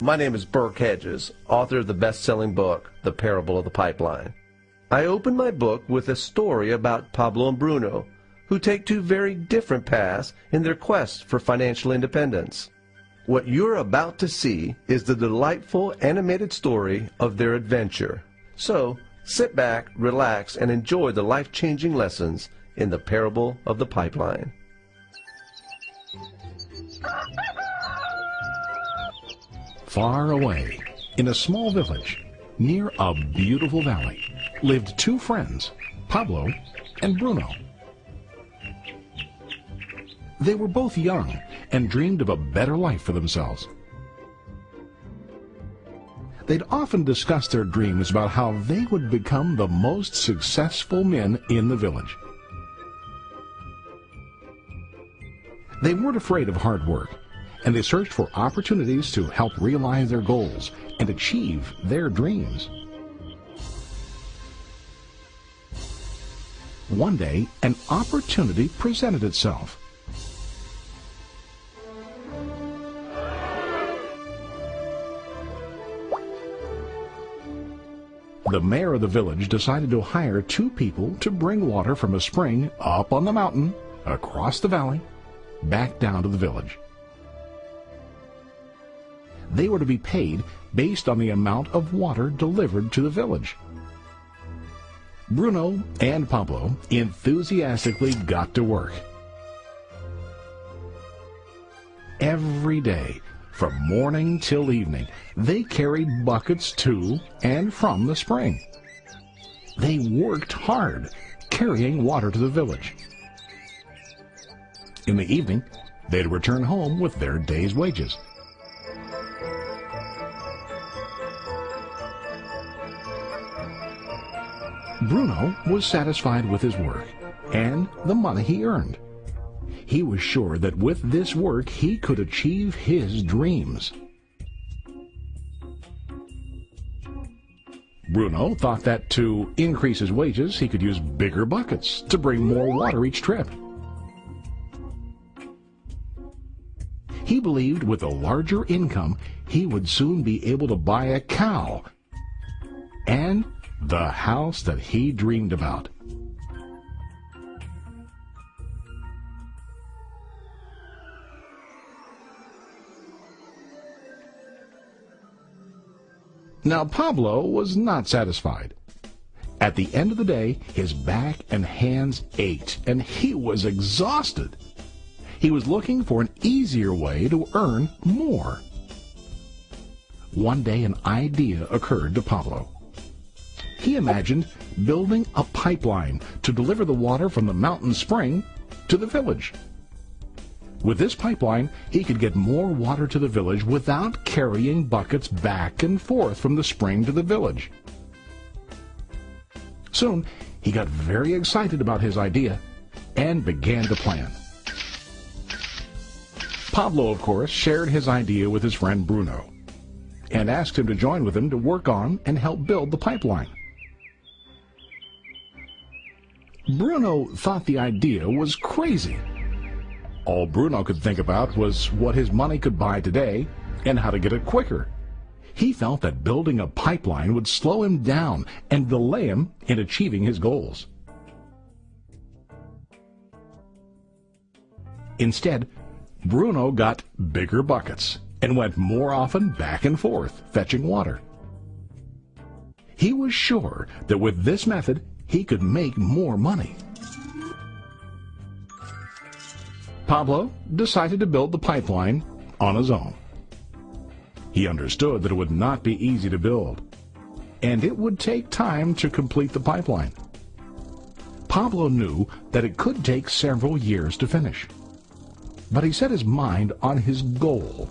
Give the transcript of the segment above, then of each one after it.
My name is Burke Hedges, author of the best-selling book, The Parable of the Pipeline. I open my book with a story about Pablo and Bruno, who take two very different paths in their quest for financial independence. What you're about to see is the delightful animated story of their adventure. So, sit back, relax, and enjoy the life-changing lessons in The Parable of the Pipeline. Far away, in a small village, near a beautiful valley, lived two friends, Pablo and Bruno. They were both young and dreamed of a better life for themselves. They'd often discuss their dreams about how they would become the most successful men in the village. They weren't afraid of hard work, and they searched for opportunities to help realize their goals and achieve their dreams. One day, an opportunity presented itself. The mayor of the village decided to hire two people to bring water from a spring up on the mountain, across the valley, back down to the village. They were to be paid based on the amount of water delivered to the village. Bruno and Pablo enthusiastically got to work. Every day, from morning till evening, they carried buckets to and from the spring. They worked hard, carrying water to the village. In the evening, they'd return home with their day's wages. Bruno was satisfied with his work and the money he earned. He was sure that with this work he could achieve his dreams. Bruno thought that to increase his wages he could use bigger buckets to bring more water each trip. He believed with a larger income he would soon be able to buy a cow and the house that he dreamed about. Now Pablo was not satisfied. At the end of the day, his back and hands ached, and he was exhausted. He was looking for an easier way to earn more. One day an idea occurred to Pablo. He imagined building a pipeline to deliver the water from the mountain spring to the village. With this pipeline, he could get more water to the village without carrying buckets back and forth from the spring to the village. Soon, he got very excited about his idea and began to plan. Pablo, of course, shared his idea with his friend Bruno and asked him to join with him to work on and help build the pipeline. Bruno thought the idea was crazy. All Bruno could think about was what his money could buy today and how to get it quicker. He felt that building a pipeline would slow him down and delay him in achieving his goals. Instead, Bruno got bigger buckets and went more often back and forth fetching water. He was sure that with this method he could make more money. Pablo decided to build the pipeline on his own. He understood that it would not be easy to build, and it would take time to complete the pipeline. Pablo knew that it could take several years to finish, but he set his mind on his goal.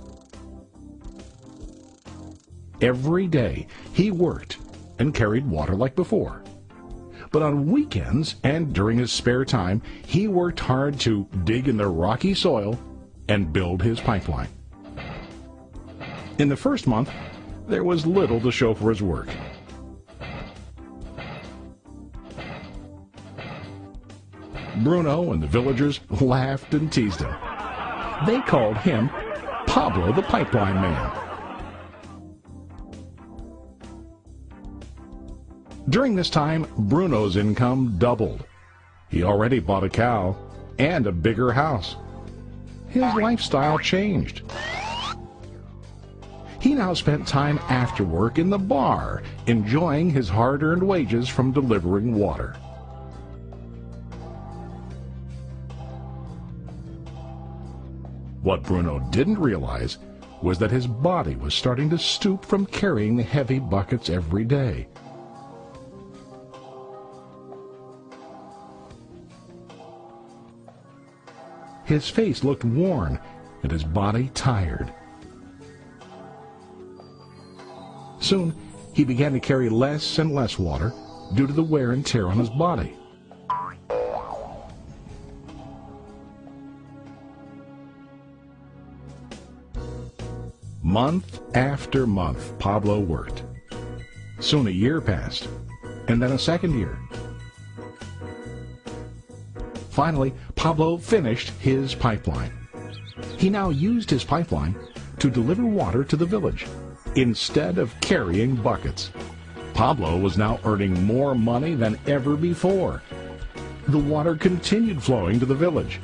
Every day he worked and carried water like before. But on weekends and during his spare time, he worked hard to dig in the rocky soil and build his pipeline. In the first month, there was little to show for his work. Bruno and the villagers laughed and teased him. They called him Pablo the Pipeline Man. During this time, Bruno's income doubled. He already bought a cow and a bigger house. His lifestyle changed. He now spent time after work in the bar, enjoying his hard-earned wages from delivering water. What Bruno didn't realize was that his body was starting to stoop from carrying the heavy buckets every day. His face looked worn and his body tired. Soon, he began to carry less and less water due to the wear and tear on his body. Month after month, Pablo worked. Soon a year passed, and then a second year. Finally, Pablo finished his pipeline. He now used his pipeline to deliver water to the village instead of carrying buckets. Pablo was now earning more money than ever before. The water continued flowing to the village,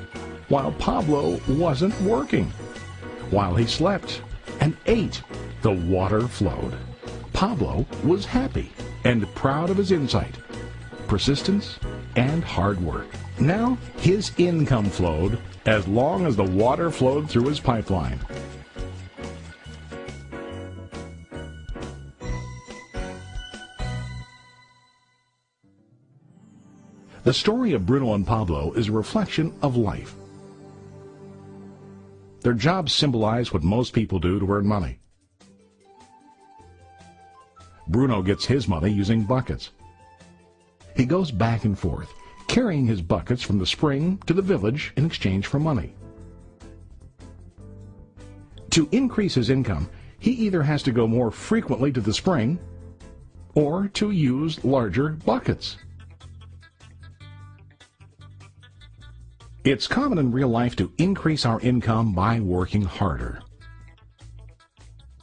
while Pablo wasn't working. While he slept and ate, the water flowed. Pablo was happy and proud of his insight, persistence, and hard work. Now his income flowed as long as the water flowed through his pipeline. The story of Bruno and Pablo is a reflection of life. Their jobs symbolize what most people do to earn money. Bruno gets his money using buckets. He goes back and forth, carrying his buckets from the spring to the village in exchange for money. To increase his income, he either has to go more frequently to the spring or to use larger buckets. It's common in real life to increase our income by working harder.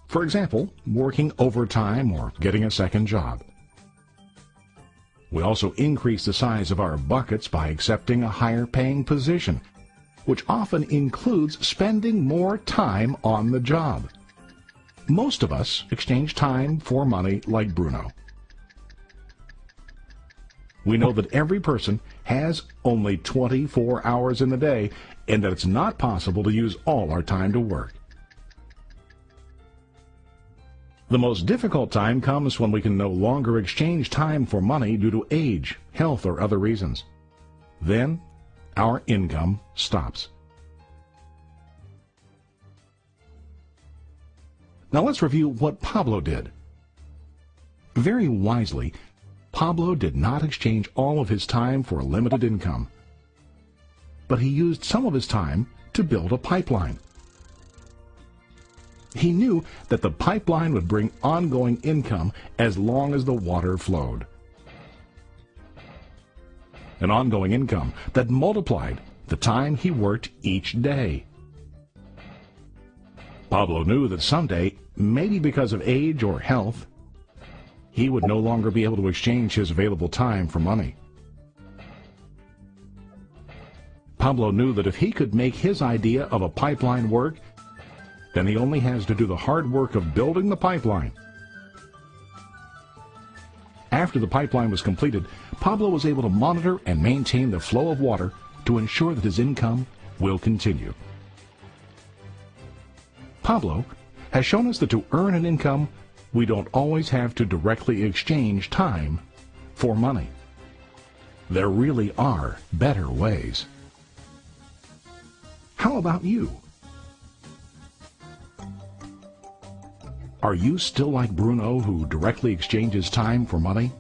For example, working overtime or getting a second job. We also increase the size of our buckets by accepting a higher paying position, which often includes spending more time on the job. Most of us exchange time for money like Bruno. We know that every person has only 24 hours in the day and that it's not possible to use all our time to work. The most difficult time comes when we can no longer exchange time for money due to age, health, or other reasons. Then, our income stops. Now let's review what Pablo did. Very wisely, Pablo did not exchange all of his time for a limited income, but he used some of his time to build a pipeline. He knew that the pipeline would bring ongoing income as long as the water flowed. An ongoing income that multiplied the time he worked each day. Pablo knew that someday, maybe because of age or health, he would no longer be able to exchange his available time for money. Pablo knew that if he could make his idea of a pipeline work, then he only has to do the hard work of building the pipeline. After the pipeline was completed, Pablo was able to monitor and maintain the flow of water to ensure that his income will continue. Pablo has shown us that to earn an income, we don't always have to directly exchange time for money. There really are better ways. How about you? Are you still like Bruno, who directly exchanges time for money?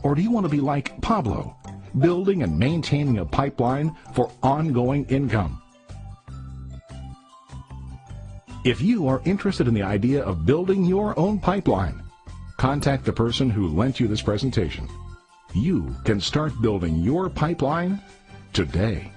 Or do you want to be like Pablo, building and maintaining a pipeline for ongoing income? If you are interested in the idea of building your own pipeline, contact the person who lent you this presentation. You can start building your pipeline today.